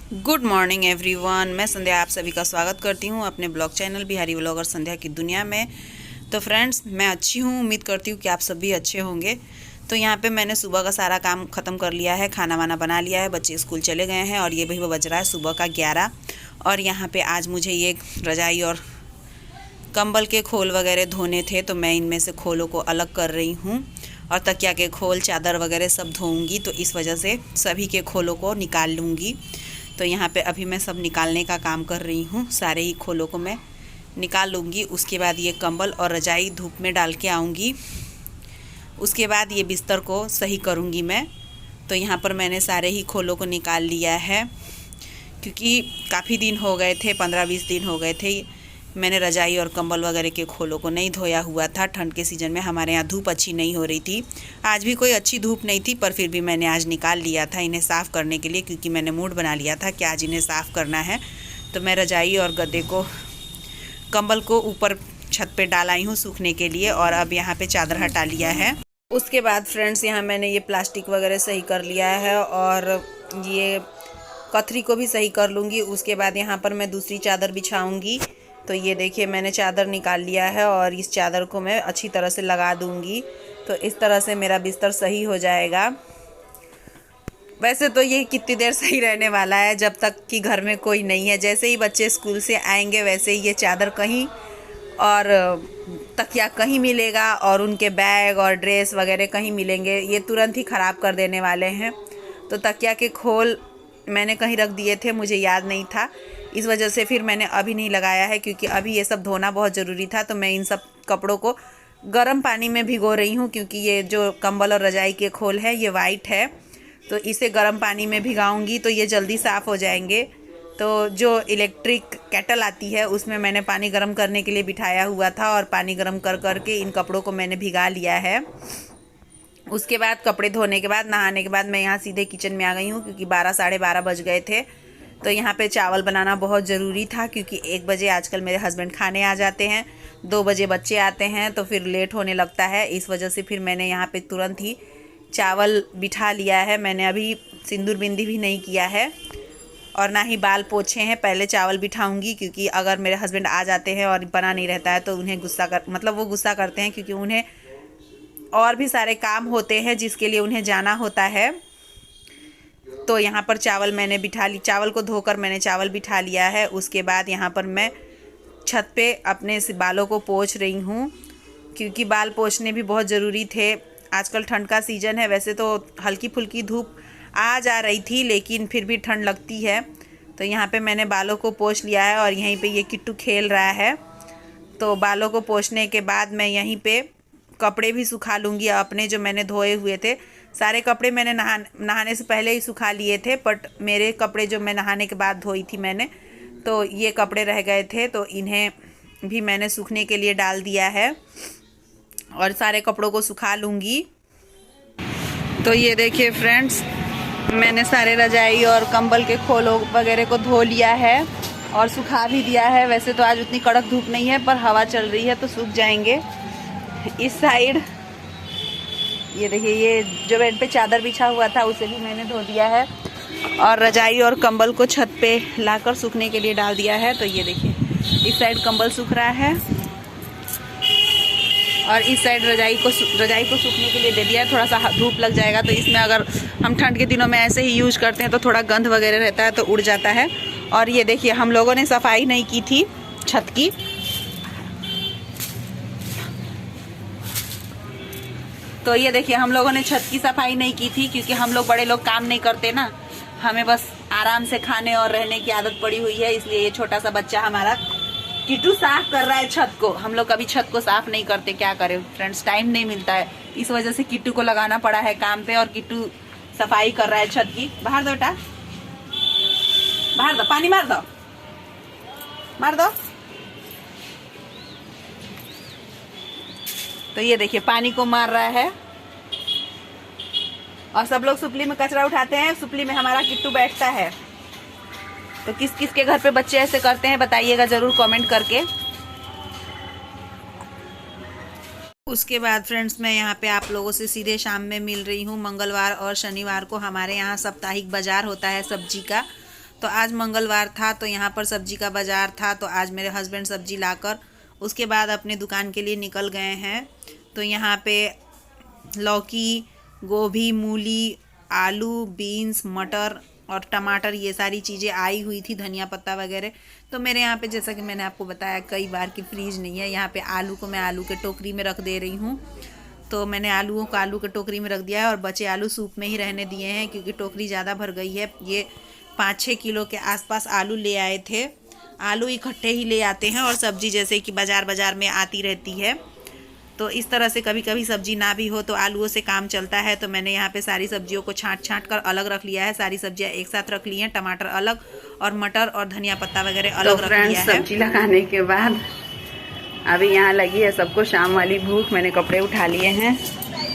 Good morning everyone. मैं संध्या आप सभी का स्वागत करती हूँ अपने ब्लॉग चैनल बिहारी व्लॉगर संध्या की दुनिया में। तो फ्रेंड्स, मैं अच्छी हूँ, उम्मीद करती हूँ कि आप सभी अच्छे होंगे। तो यहाँ पे मैंने सुबह का सारा काम ख़त्म कर लिया है, खाना वाना बना लिया है, बच्चे स्कूल चले गए हैं और ये भी बज रहा है सुबह का 11। और यहाँ पर आज मुझे ये रजाई और कंबल के खोल वगैरह धोने थे, तो मैं इनमें से खोलों को अलग कर रही हूँ और तकिया के खोल, चादर वगैरह सब धोऊंगी, तो इस वजह से सभी के खोलों को निकाल लूँगी। तो यहाँ पे अभी मैं सब निकालने का काम कर रही हूँ, सारे ही खोलों को मैं निकाल लूँगी। उसके बाद ये कंबल और रजाई धूप में डाल के आऊँगी। उसके बाद ये बिस्तर को सही करूँगी मैं। तो यहाँ पर मैंने सारे ही खोलों को निकाल लिया है, क्योंकि काफ़ी दिन हो गए थे, 15-20 दिन हो गए थे मैंने रजाई और कंबल वगैरह के खोलों को नहीं धोया हुआ था। ठंड के सीज़न में हमारे यहाँ धूप अच्छी नहीं हो रही थी, आज भी कोई अच्छी धूप नहीं थी, पर फिर भी मैंने आज निकाल लिया था इन्हें साफ़ करने के लिए, क्योंकि मैंने मूड बना लिया था कि आज इन्हें साफ़ करना है। तो मैं रजाई और गद्दे को, कंबल को ऊपर छत पे डाल आई हूँ सूखने के लिए, और अब यहाँ पे चादर हटा लिया है। उसके बाद फ्रेंड्स, यहाँ मैंने ये प्लास्टिक वगैरह सही कर लिया है और ये कथरी को भी सही कर लूँगी। उसके बाद यहाँ पर मैं दूसरी चादर बिछाऊँगी। तो ये देखिए, मैंने चादर निकाल लिया है और इस चादर को मैं अच्छी तरह से लगा दूँगी। तो इस तरह से मेरा बिस्तर सही हो जाएगा। वैसे तो ये कितनी देर सही रहने वाला है, जब तक कि घर में कोई नहीं है। जैसे ही बच्चे स्कूल से आएंगे वैसे ही ये चादर कहीं और तकिया कहीं मिलेगा और उनके बैग और ड्रेस वगैरह कहीं मिलेंगे, ये तुरंत ही ख़राब कर देने वाले हैं। तो तकिया के खोल मैंने कहीं रख दिए थे, मुझे याद नहीं था, इस वजह से फिर मैंने अभी नहीं लगाया है, क्योंकि अभी ये सब धोना बहुत ज़रूरी था। तो मैं इन सब कपड़ों को गर्म पानी में भिगो रही हूँ, क्योंकि ये जो कंबल और रजाई के खोल है ये वाइट है, तो इसे गर्म पानी में भिगाऊंगी तो ये जल्दी साफ़ हो जाएंगे। तो जो इलेक्ट्रिक केटल आती है उसमें मैंने पानी गर्म करने के लिए बिठाया हुआ था, और पानी गर्म कर करके इन कपड़ों को मैंने भिगा लिया है। उसके बाद कपड़े धोने के बाद, नहाने के बाद मैं यहाँ सीधे किचन में आ गई हूँ, क्योंकि 12-12:30 बज गए थे। तो यहाँ पे चावल बनाना बहुत ज़रूरी था, क्योंकि 1 बजे आजकल मेरे हस्बैंड खाने आ जाते हैं, 2 बजे बच्चे आते हैं, तो फिर लेट होने लगता है। इस वजह से फिर मैंने यहाँ पे तुरंत ही चावल बिठा लिया है। मैंने अभी सिंदूर बिंदी भी नहीं किया है और ना ही बाल पोछे हैं, पहले चावल बिठाऊंगी, क्योंकि अगर मेरे हस्बैंड आ जाते हैं और बना नहीं रहता है तो उन्हें वो गुस्सा करते हैं, क्योंकि उन्हें और भी सारे काम होते हैं जिसके लिए उन्हें जाना होता है। तो यहाँ पर चावल मैंने बिठा ली, चावल को धोकर मैंने चावल बिठा लिया है। उसके बाद यहाँ पर मैं छत पे अपने बालों को पोंछ रही हूँ, क्योंकि बाल पोंछने भी बहुत ज़रूरी थे। आजकल ठंड का सीज़न है, वैसे तो हल्की फुल्की धूप आ जा रही थी, लेकिन फिर भी ठंड लगती है। तो यहाँ पे मैंने बालों को पोंछ लिया है और यहीं पे ये किट्टू खेल रहा है। तो बालों को पोंछने के बाद मैं यहीं पे कपड़े भी सुखा लूँगी अपने, जो मैंने धोए हुए थे। सारे कपड़े मैंने नहाने से पहले ही सुखा लिए थे, बट मेरे कपड़े जो मैं नहाने के बाद धोई थी मैंने, तो ये कपड़े रह गए थे, तो इन्हें भी मैंने सूखने के लिए डाल दिया है और सारे कपड़ों को सुखा लूँगी। तो ये देखिए फ्रेंड्स, मैंने सारे रजाई और कंबल के खोलों वगैरह को धो लिया है और सुखा भी दिया है। वैसे तो आज उतनी कड़क धूप नहीं है, पर हवा चल रही है तो सूख जाएंगे। इस साइड ये देखिए, ये जो बेड पे चादर बिछा हुआ था उसे भी मैंने धो दिया है और रजाई और कंबल को छत पे लाकर सूखने के लिए डाल दिया है। तो ये देखिए, इस साइड कंबल सूख रहा है और इस साइड रजाई को सूखने के लिए दे दिया है। थोड़ा सा धूप लग जाएगा तो इसमें, अगर हम ठंड के दिनों में ऐसे ही यूज करते हैं तो थोड़ा गंध वगैरह रहता है तो उड़ जाता है। और ये देखिए, हम लोगों ने सफाई नहीं की थी छत की, तो ये देखिए, हम लोगों ने छत की सफाई नहीं की थी, क्योंकि हम लोग बड़े लोग काम नहीं करते ना, हमें बस आराम से खाने और रहने की आदत पड़ी हुई है। इसलिए ये छोटा सा बच्चा हमारा किट्टू साफ कर रहा है छत को। हम लोग कभी छत को साफ नहीं करते, क्या करें फ्रेंड्स, टाइम नहीं मिलता है, इस वजह से किट्टू को लगाना पड़ा है काम पे, और किट्टू सफाई कर रहा है छत की। बाहर दो बेटा, बाहर दो, पानी मार दो, मार दो। तो ये देखिए, पानी को मार रहा है और सब लोग सुपली में कचरा उठाते हैं, सुपली में हमारा किट्टू बैठता है। तो किस किस के घर पे बच्चे ऐसे करते हैं बताइएगा ज़रूर कमेंट करके। उसके बाद फ्रेंड्स, मैं यहाँ पे आप लोगों से सीधे शाम में मिल रही हूँ। मंगलवार और शनिवार को हमारे यहाँ साप्ताहिक बाजार होता है सब्जी का, तो आज मंगलवार था तो यहाँ पर सब्जी का बाज़ार था, तो आज मेरे हस्बैंड सब्जी लाकर उसके बाद अपने दुकान के लिए निकल गए हैं। तो यहाँ पे लौकी, गोभी, मूली, आलू, बीन्स, मटर और टमाटर ये सारी चीज़ें आई हुई थी, धनिया पत्ता वगैरह। तो मेरे यहाँ पे जैसा कि मैंने आपको बताया कई बार कि फ्रीज नहीं है। यहाँ पे आलू को मैं आलू के टोकरी में रख दे रही हूँ। तो मैंने आलूओं को आलू के टोकरी में रख दिया है और बचे आलू सूप में ही रहने दिए हैं, क्योंकि टोकरी ज़्यादा भर गई है। ये 5-6 किलो के आसपास आलू ले आए थे। आलू इकट्ठे ही ले आते हैं और सब्जी जैसे कि बाज़ार में आती रहती है, तो इस तरह से कभी कभी सब्जी ना भी हो तो आलूओं से काम चलता है। तो मैंने यहाँ पे सारी सब्जियों को छांट कर अलग रख लिया है। सारी सब्जियाँ एक साथ रख ली हैं, टमाटर अलग और मटर और धनिया पत्ता वगैरह अलग रख लिया है। सब्जी लगाने के बाद अभी यहाँ लगी है सबको शाम वाली भूख। मैंने कपड़े उठा लिए हैं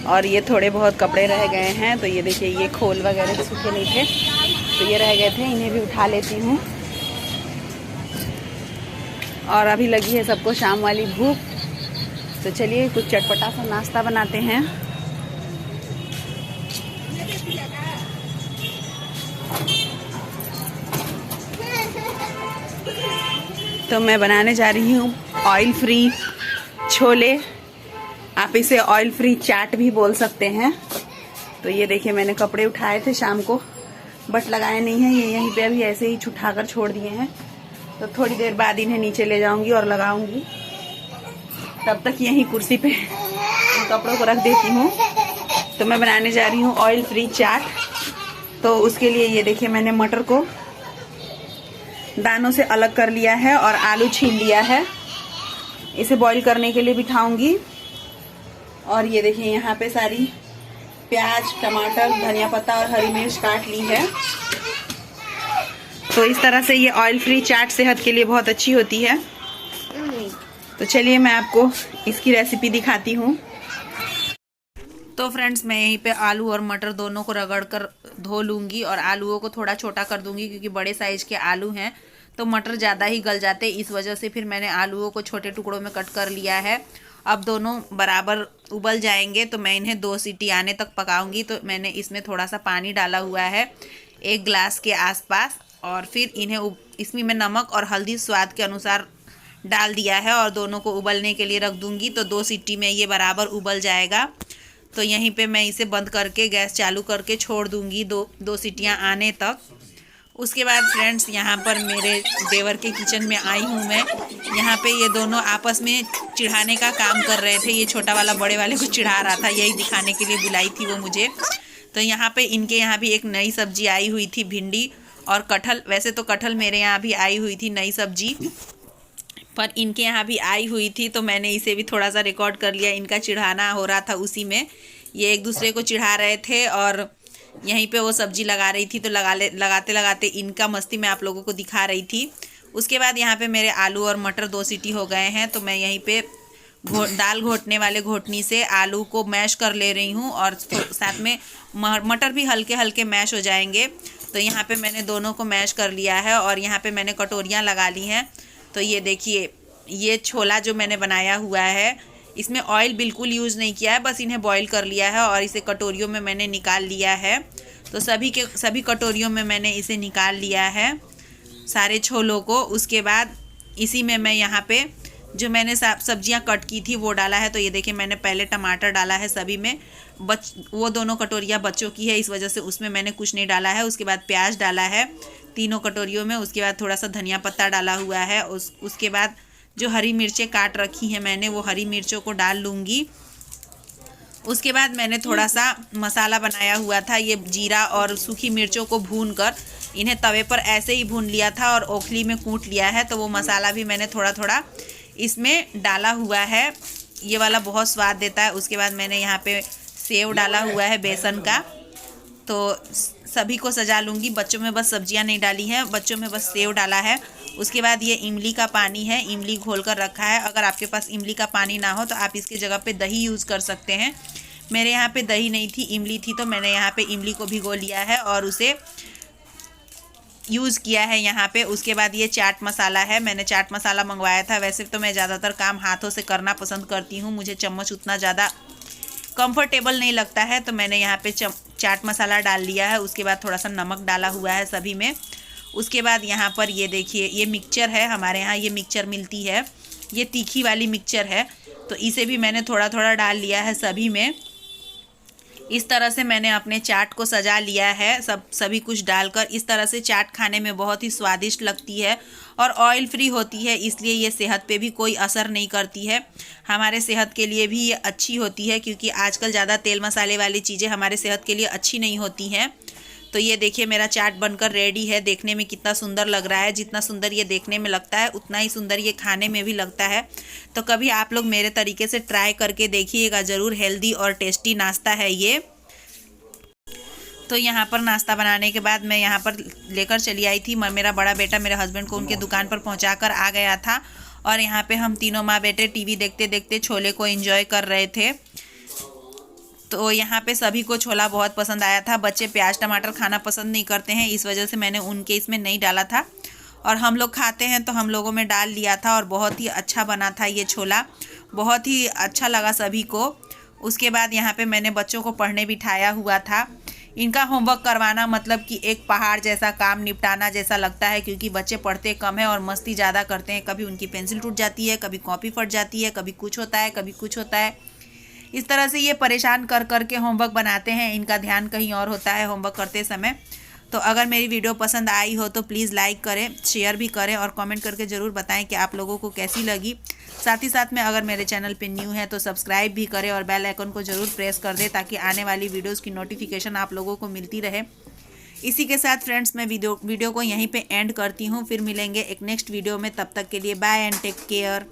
और ये थोड़े बहुत कपड़े रह गए हैं। तो ये देखिए, ये खोल वगैरह सूखे नहीं थे तो ये रह गए थे, इन्हें भी उठा लेती हूँ। और अभी लगी है सबको शाम वाली भूख, तो चलिए कुछ चटपटा सा नाश्ता बनाते हैं। तो मैं बनाने जा रही हूँ ऑयल फ्री छोले, आप इसे ऑयल फ्री चाट भी बोल सकते हैं। तो ये देखिए, मैंने कपड़े उठाए थे शाम को बट लगाए नहीं हैं, ये यहीं पे अभी ऐसे ही छुटा कर छोड़ दिए हैं। तो थोड़ी देर बाद इन्हें नीचे ले जाऊंगी और लगाऊंगी, तब तक यहीं कुर्सी पे इन कपड़ों को रख देती हूँ। तो मैं बनाने जा रही हूँ ऑयल फ्री चाट। तो उसके लिए ये देखिए, मैंने मटर को दानों से अलग कर लिया है और आलू छील लिया है, इसे बॉईल करने के लिए बिठाऊंगी। और ये देखिए, यहाँ पे सारी प्याज, टमाटर, धनिया पत्ता और हरी मिर्च काट ली है। तो इस तरह से ये ऑयल फ्री चाट सेहत के लिए बहुत अच्छी होती है। तो चलिए मैं आपको इसकी रेसिपी दिखाती हूँ। तो फ्रेंड्स, मैं यहीं पे आलू और मटर दोनों को रगड़ कर धो लूँगी और आलूओं को थोड़ा छोटा कर दूँगी, क्योंकि बड़े साइज़ के आलू हैं तो मटर ज़्यादा ही गल जाते, इस वजह से फिर मैंने आलूओं को छोटे टुकड़ों में कट कर लिया है। अब दोनों बराबर उबल जाएंगे तो मैं इन्हें 2 सीटी आने तक पकाऊंगी। तो मैंने इसमें थोड़ा सा पानी डाला हुआ है, 1 गिलास के आसपास, और फिर इन्हें इसमें मैं नमक और हल्दी स्वाद के अनुसार डाल दिया है और दोनों को उबलने के लिए रख दूँगी। तो 2 सीटी में ये बराबर उबल जाएगा। तो यहीं पे मैं इसे बंद करके गैस चालू करके छोड़ दूँगी 2 सीटियाँ आने तक। उसके बाद फ्रेंड्स, यहाँ पर मेरे देवर के किचन में आई हूँ मैं। यहाँ पे ये दोनों आपस में चिढ़ाने का काम कर रहे थे। ये छोटा वाला बड़े वाले को चिढ़ा रहा था, यही दिखाने के लिए बुलाई थी वो मुझे। तो यहाँ पे इनके यहाँ भी एक नई सब्जी आई हुई थी, भिंडी और कटहल। वैसे तो कटहल मेरे यहाँ भी आई हुई थी नई सब्जी, पर इनके यहाँ भी आई हुई थी तो मैंने इसे भी थोड़ा सा रिकॉर्ड कर लिया। इनका चिढ़ाना हो रहा था, उसी में ये एक दूसरे को चिढ़ा रहे थे और यहीं पे वो सब्जी लगा रही थी। तो लगाते लगाते इनका मस्ती मैं आप लोगों को दिखा रही थी। उसके बाद यहाँ पे मेरे आलू और मटर 2 सीटी हो गए हैं, तो मैं यहीं पे दाल घोटने वाले घोटनी से आलू को मैश कर ले रही हूँ और साथ में मटर भी हल्के हल्के मैश हो जाएंगे। तो यहाँ पे मैंने दोनों को मैश कर लिया है और यहाँ पे मैंने कटोरियाँ लगा ली हैं। तो ये देखिए, ये छोला जो मैंने बनाया हुआ है, इसमें ऑयल बिल्कुल यूज़ नहीं किया है, बस इन्हें बॉईल कर लिया है और इसे कटोरियों में मैंने निकाल लिया है। तो सभी कटोरियों में मैंने इसे निकाल लिया है, सारे छोलों को। उसके बाद इसी में मैं यहाँ पे जो मैंने सब्जियाँ कट की थी वो डाला है। तो ये देखिए, मैंने पहले टमाटर डाला है सभी में, वो दोनों कटोरियाँ बच्चों की है, इस वजह से उसमें मैंने कुछ नहीं डाला है। उसके बाद प्याज डाला है तीनों कटोरियों में। उसके बाद थोड़ा सा धनिया पत्ता डाला हुआ है। उसके बाद जो हरी मिर्चें काट रखी हैं मैंने, वो हरी मिर्चों को डाल लूँगी। उसके बाद मैंने थोड़ा सा मसाला बनाया हुआ था, ये जीरा और सूखी मिर्चों को भून कर इन्हें तवे पर ऐसे ही भून लिया था और ओखली में कूट लिया है। तो वो मसाला भी मैंने थोड़ा थोड़ा इसमें डाला हुआ है, ये वाला बहुत स्वाद देता है। उसके बाद मैंने यहाँ पे सेव डाला हुआ है बेसन का। तो सभी को सजा लूँगी। बच्चों में बस सब्जियां नहीं डाली हैं, बच्चों में बस सेव डाला है। उसके बाद ये इमली का पानी है, इमली घोल कर रखा है। अगर आपके पास इमली का पानी ना हो तो आप इसकी जगह पे दही यूज़ कर सकते हैं। मेरे यहाँ पे दही नहीं थी, इमली थी, तो मैंने यहाँ पे इमली को भिगो लिया है और उसे यूज़ किया है यहाँ पे। उसके बाद ये चाट मसाला है, मैंने चाट मसाला मंगवाया था। वैसे तो मैं ज़्यादातर काम हाथों से करना पसंद करती हूँ, मुझे चम्मच उतना ज़्यादा कंफर्टेबल नहीं लगता है। तो मैंने यहाँ पे चाट मसाला डाल लिया है। उसके बाद थोड़ा सा नमक डाला हुआ है सभी में। उसके बाद यहाँ पर ये देखिए, ये मिक्सचर है, हमारे यहाँ ये मिक्सचर मिलती है, ये तीखी वाली मिक्सचर है, तो इसे भी मैंने थोड़ा थोड़ा डाल लिया है सभी में। इस तरह से मैंने अपने चाट को सजा लिया है, सभी कुछ डालकर। इस तरह से चाट खाने में बहुत ही स्वादिष्ट लगती है और ऑयल फ्री होती है, इसलिए ये सेहत पे भी कोई असर नहीं करती है। हमारे सेहत के लिए भी ये अच्छी होती है, क्योंकि आजकल ज़्यादा तेल मसाले वाली चीज़ें हमारे सेहत के लिए अच्छी नहीं होती हैं। तो ये देखिए मेरा चाट बनकर रेडी है। देखने में कितना सुंदर लग रहा है। जितना सुंदर ये देखने में लगता है उतना ही सुंदर ये खाने में भी लगता है। तो कभी आप लोग मेरे तरीके से ट्राई करके देखिएगा ज़रूर। हेल्दी और टेस्टी नाश्ता है ये। तो यहाँ पर नाश्ता बनाने के बाद मैं यहाँ पर लेकर चली आई थी। मेरा बड़ा बेटा मेरे हस्बैंड को उनके दुकान पर पहुँचा कर आ गया था और यहाँ पे हम तीनों माँ बेटे टीवी देखते देखते छोले को एंजॉय कर रहे थे। तो यहाँ पे सभी को छोला बहुत पसंद आया था। बच्चे प्याज टमाटर खाना पसंद नहीं करते हैं, इस वजह से मैंने उनके इसमें नहीं डाला था, और हम लोग खाते हैं तो हम लोगों में डाल लिया था। और बहुत ही अच्छा बना था ये छोला, बहुत ही अच्छा लगा सभी को। उसके बाद यहाँ पे मैंने बच्चों को पढ़ने बिठाया हुआ था। इनका होमवर्क करवाना मतलब कि एक पहाड़ जैसा काम निपटाना जैसा लगता है, क्योंकि बच्चे पढ़ते कम है और मस्ती ज़्यादा करते हैं। कभी उनकी पेंसिल टूट जाती है, कभी कॉपी फट जाती है, कभी कुछ होता है, कभी कुछ होता है। इस तरह से ये परेशान कर करके होमवर्क बनाते हैं। इनका ध्यान कहीं और होता है होमवर्क करते समय। तो अगर मेरी वीडियो पसंद आई हो तो प्लीज़ लाइक करें, शेयर भी करें और कमेंट करके ज़रूर बताएं कि आप लोगों को कैसी लगी। साथ ही साथ में अगर मेरे चैनल पे न्यू है तो सब्सक्राइब भी करें और बेल आइकन को ज़रूर प्रेस कर दें, ताकि आने वाली वीडियोज़ की नोटिफिकेशन आप लोगों को मिलती रहे। इसी के साथ फ्रेंड्स मैं वीडियो को यहीं पर एंड करती हूँ। फिर मिलेंगे एक नेक्स्ट वीडियो में। तब तक के लिए बाय एंड टेक केयर।